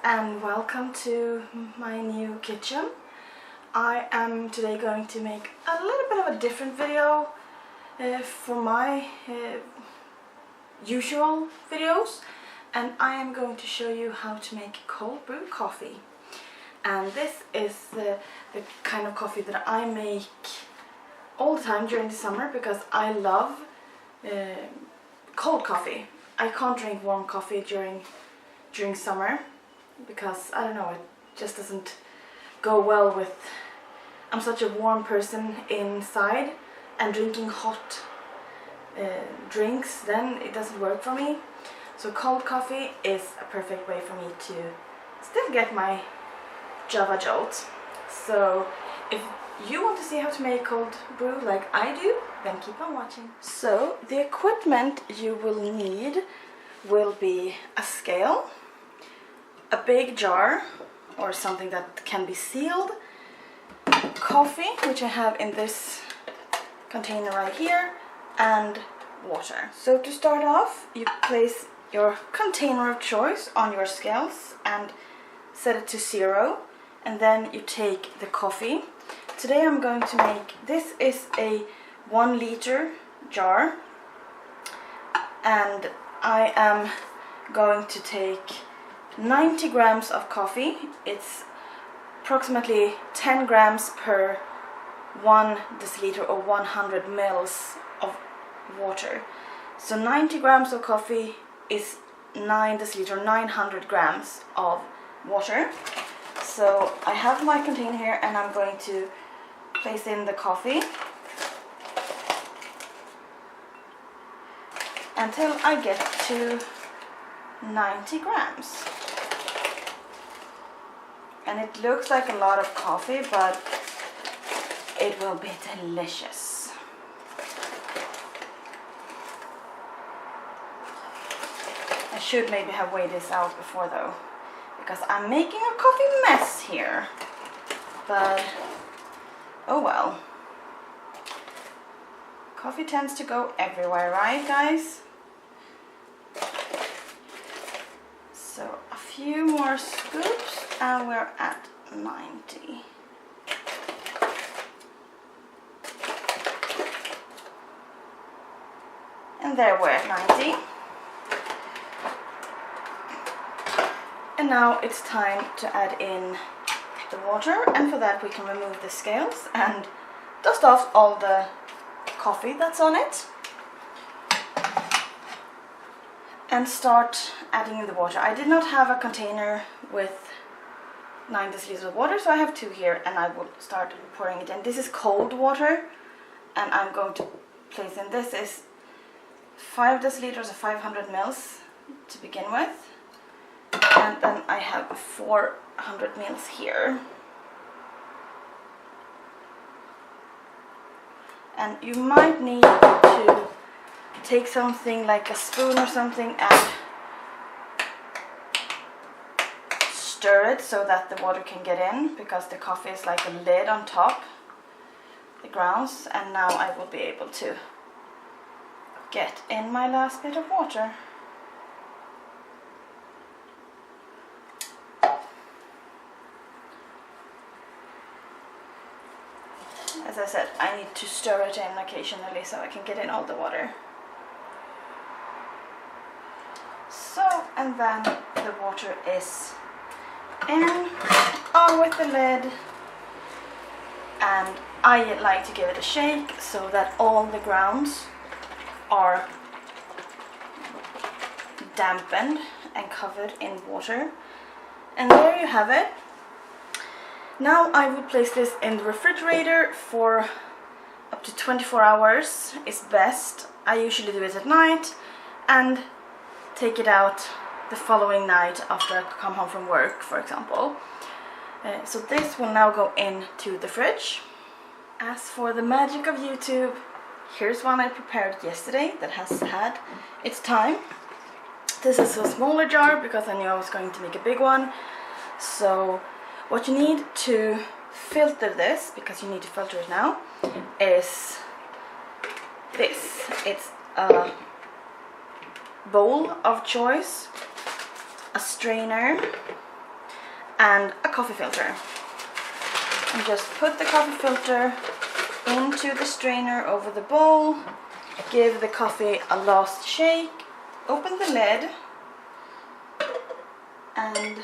and welcome to my new kitchen. I am today going to make a little bit of a different video for my usual videos, and I am going to show you how to make cold brew coffee. And this is the kind of coffee that I make all the time during the summer because I love cold coffee. I can't drink warm coffee during summer because I don't know, it just doesn't go well with, I'm such a warm person inside, and drinking hot drinks, then it doesn't work for me. So cold coffee is a perfect way for me to still get my Java jolt. So if you want to see how to make cold brew like I do, then keep on watching. So the equipment you will need will be a scale, a big jar or something that can be sealed, coffee, which I have in this container right here, and water. So to start off, you place your container of choice on your scales and set it to 0, and then you take the coffee. Today I'm going to make, this is a 1 liter jar, and I am going to take 90 grams of coffee. It's approximately 10 grams per 1 deciliter or 100 mils of water. So 90 grams of coffee is 9 deciliter, 900 grams of water. So I have my container here and I'm going to place in the coffee until I get to 90 grams. And it looks like a lot of coffee, but it will be delicious. I should maybe have weighed this out before though, because I'm making a coffee mess here. But oh well. Coffee tends to go everywhere, right guys? So a few more scoops and we're at 90. And there we're at 90. And now it's time to add in the water, and for that we can remove the scales and dust off all the coffee that's on it. And start adding in the water. I did not have a container with 9 deciliters of water, so I have 2 here, and I will start pouring it in. This is cold water, and I'm going to place in, this is 5 deciliters of 500 mils to begin with, and then I have 400 mils here. And you might need to take something like a spoon or something and stir it so that the water can get in, because the coffee is like a lid on top, the grounds, and now I will be able to get in my last bit of water. As I said, I need to stir it in occasionally so I can get in all the water. So, and then the water is in, on with the lid, and I like to give it a shake so that all the grounds are dampened and covered in water. And there you have it. Now I will place this in the refrigerator for up to 24 hours is best. I usually do it at night and take it out the following night after I come home from work, for example. So this will now go into the fridge. As for the magic of YouTube, here's one I prepared yesterday that has had its time. This is a smaller jar because I knew I was going to make a big one. So what you need to filter this, because you need to filter it now, is this. It's a bowl of choice, a strainer, and a coffee filter. And just put the coffee filter into the strainer over the bowl, give the coffee a last shake, open the lid, and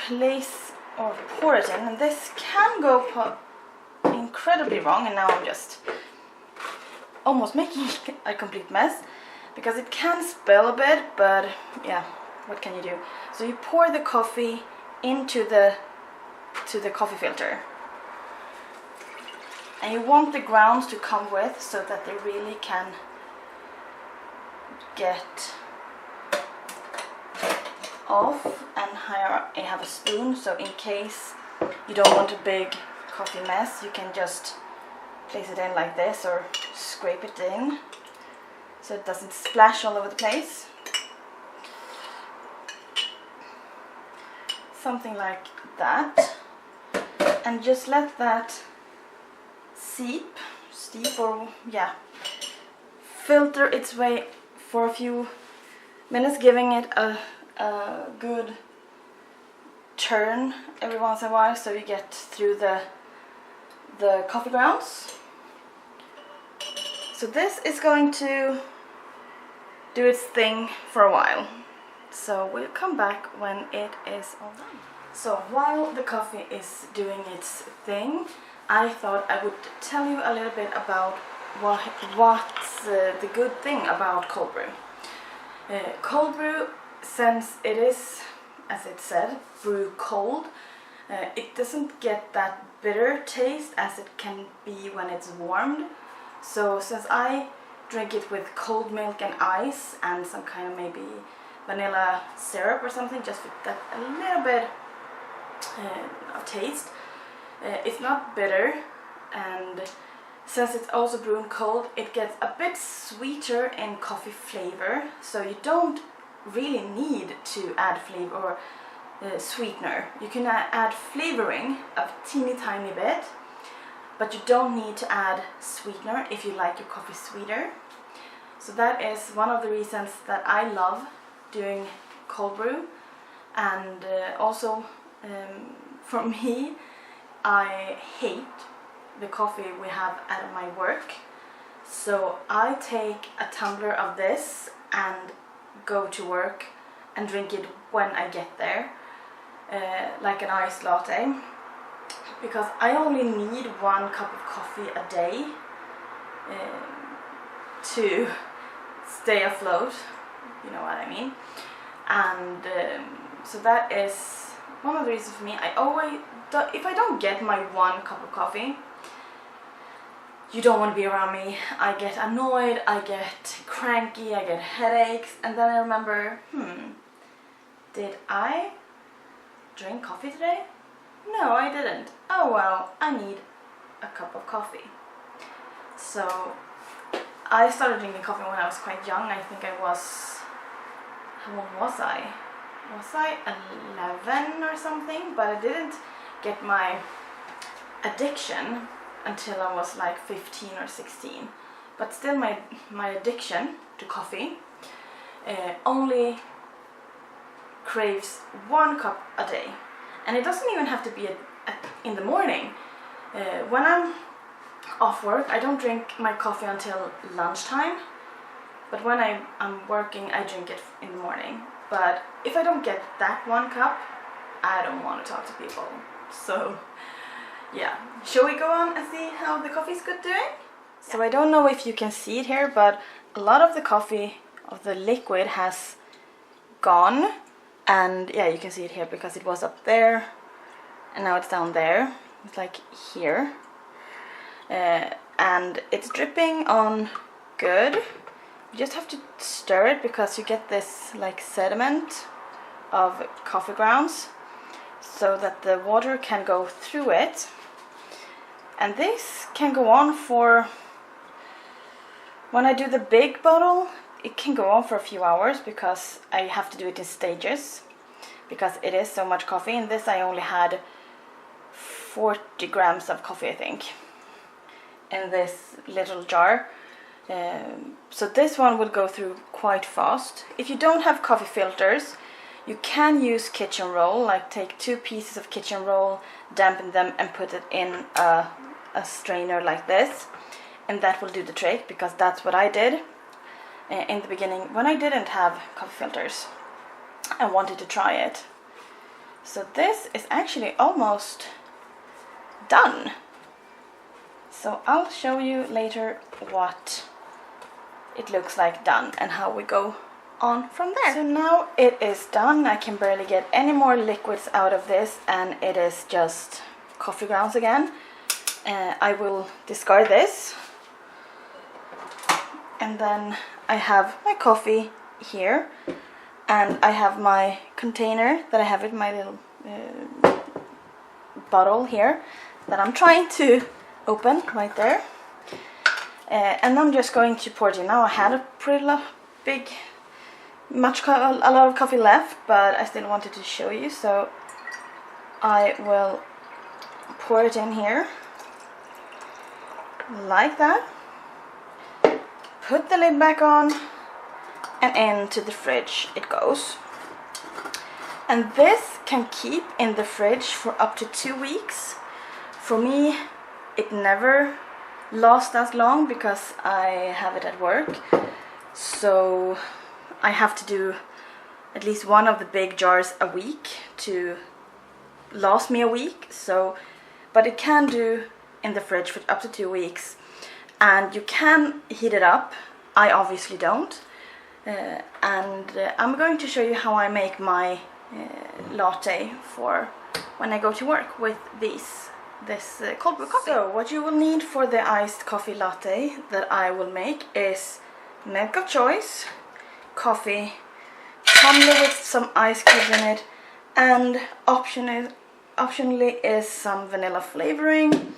place or pour it in. And this can go incredibly wrong, and now I'm just almost making a complete mess because it can spill a bit, but yeah, what can you do? So you pour the coffee into the coffee filter, and you want the grounds to come with so that they really can get off. And here I have a spoon, so in case you don't want a big coffee mess, you can just place it in like this or scrape it in so it doesn't splash all over the place. Something like that. And just let that steep or yeah, filter its way for a few minutes, giving it a good turn every once in a while so you get through the coffee grounds. So this is going to do its thing for a while, so we'll come back when it is all done. So while the coffee is doing its thing, I thought I would tell you a little bit about what's the good thing about cold brew. Cold brew, since it is, as it said, brew cold, it doesn't get that bitter taste as it can be when it's warmed. So since I drink it with cold milk and ice and some kind of maybe vanilla syrup or something, just with that a little bit of taste, it's not bitter, and since it's also brewed cold, it gets a bit sweeter in coffee flavor, so you don't really need to add flavor or sweetener. You can add flavoring a teeny tiny bit, but you don't need to add sweetener if you like your coffee sweeter. So that is one of the reasons that I love doing cold brew. And also for me, I hate the coffee we have at my work, so I take a tumbler of this and go to work and drink it when I get there, like an iced latte, because I only need 1 cup of coffee a day to stay afloat, you know what I mean. And so that is one of the reasons for me. I always, if I don't get my 1 cup of coffee, you don't want to be around me. I get annoyed, I get cranky, I get headaches, and then I remember, did I drink coffee today? No, I didn't. Oh well, I need a cup of coffee. So I started drinking coffee when I was quite young. I think I was, how old was I? Was I 11 or something? But I didn't get my addiction until I was like 15 or 16. But still my addiction to coffee only craves 1 cup a day. And it doesn't even have to be in the morning. When I'm off work, I don't drink my coffee until lunchtime. But when I'm working, I drink it in the morning. But if I don't get that 1 cup, I don't want to talk to people. So yeah, shall we go on and see how the coffee's good doing? So I don't know if you can see it here, but a lot of the coffee, of the liquid, has gone. And yeah, you can see it here because it was up there and now it's down there. It's like here. And it's dripping on good. You just have to stir it because you get this like sediment of coffee grounds so that the water can go through it. And this can go on for, when I do the big bottle, it can go on for a few hours because I have to do it in stages because it is so much coffee. In this I only had 40 grams of coffee, I think, in this little jar. So this one will go through quite fast. If you don't have coffee filters, You can use kitchen roll, like take 2 pieces of kitchen roll, dampen them and put it in a strainer like this, and that will do the trick, because that's what I did in the beginning when I didn't have coffee filters. I wanted to try it. So this is actually almost done. So I'll show you later what it looks like done and how we go on from there. So now it is done. I can barely get any more liquids out of this, and it is just coffee grounds again. I will discard this, and then I have my coffee here, and I have my container that I have in my little bottle here that I'm trying to open right there, and I'm just going to pour it in. Now I had a pretty big, a lot of coffee left, but I still wanted to show you, so I will pour it in here like that, put the lid back on, and into the fridge it goes. And this can keep in the fridge for up to 2 weeks. For me, it never lasts that long because I have it at work, so I have to do at least one of the big jars a week to last me a week. So, but it can do in the fridge for up to 2 weeks, and you can heat it up. I obviously don't, and I'm going to show you how I make my latte for when I go to work with this cold brew coffee. So what you will need for the iced coffee latte that I will make is milk of choice, coffee, tumbler with some ice cubes in it, and optionally is some vanilla flavoring.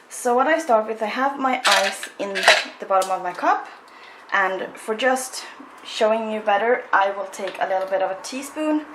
So what I start with, I have my ice in the bottom of my cup, and for just showing you better, I will take a little bit of a teaspoon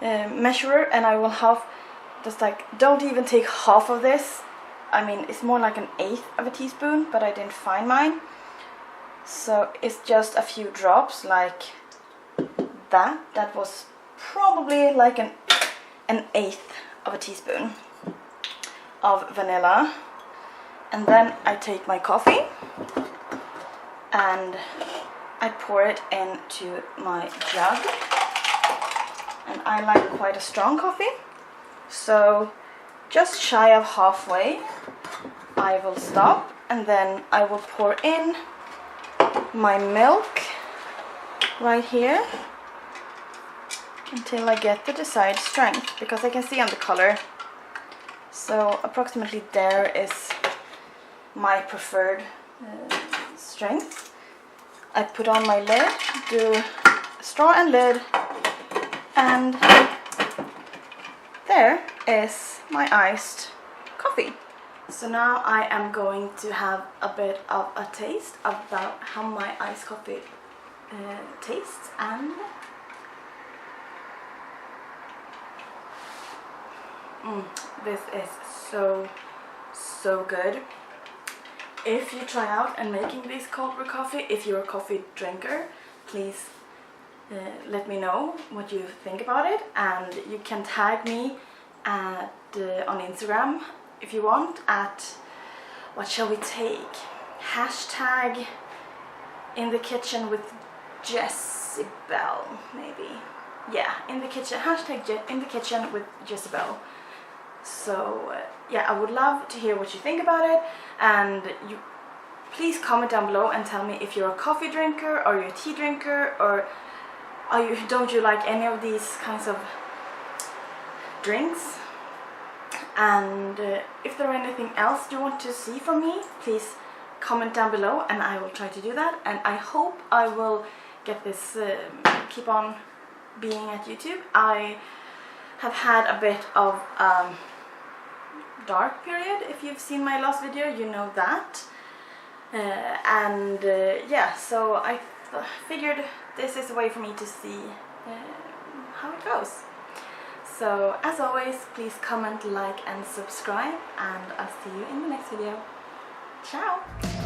measurer, and I will have just like, don't even take half of this. I mean, it's more like 1/8 of a teaspoon, but I didn't find mine. So it's just a few drops like that. That was probably like an 1/8 of a teaspoon of vanilla. And then I take my coffee and I pour it into my jug. And I like quite a strong coffee, so just shy of halfway I will stop, and then I will pour in my milk right here until I get the desired strength, because I can see on the color. So approximately there is my preferred strength. I put on my lid, do straw and lid, and there is my iced coffee. So now I am going to have a bit of a taste about how my iced coffee tastes, and this is so good. If you try out and making this cold brew coffee, if you're a coffee drinker, please let me know what you think about it, and you can tag me at on Instagram if you want at, what shall we take, hashtag in the kitchen with Jessibel, maybe. Yeah, in the kitchen, hashtag in the kitchen with Jessibel. So yeah, I would love to hear what you think about it, and you please comment down below and tell me if you're a coffee drinker or you're a tea drinker, or don't you like any of these kinds of drinks. And if there are anything else you want to see from me, please comment down below and I will try to do that. And I hope I will get this, keep on being at YouTube. I have had a bit of dark period. If you've seen my last video, you know that. Yeah, so I figured this is a way for me to see how it goes. So as always, please comment, like and subscribe, and I'll see you in the next video. Ciao!